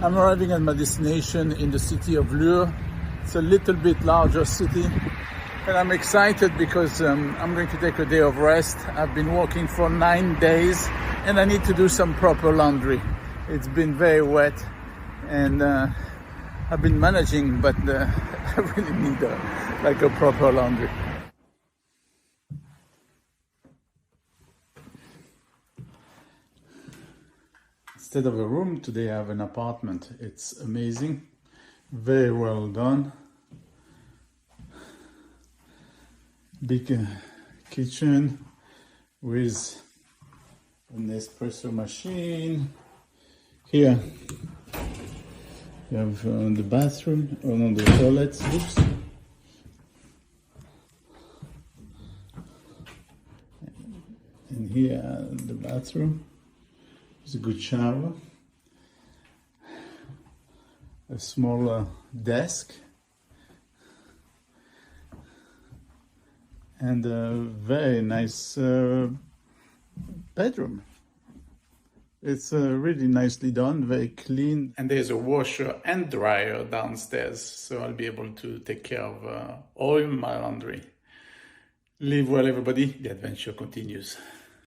I'm arriving at my destination in the city of Lure. It's a little bit larger city, and I'm excited because I'm going to take a day of rest. I've been working for 9 days and I need to do some proper laundry. It's been very wet and I've been managing, but I really need a proper laundry. Instead of a room, today I have an apartment. It's amazing, very well done. Big kitchen with an espresso machine. Here you have the bathroom, or no, the toilets. Oops. And here the bathroom. It's a good shower, a small desk, and a very nice bedroom. It's really nicely done, very clean. And there's a washer and dryer downstairs, so I'll be able to take care of all my laundry. Live well, everybody. The adventure continues.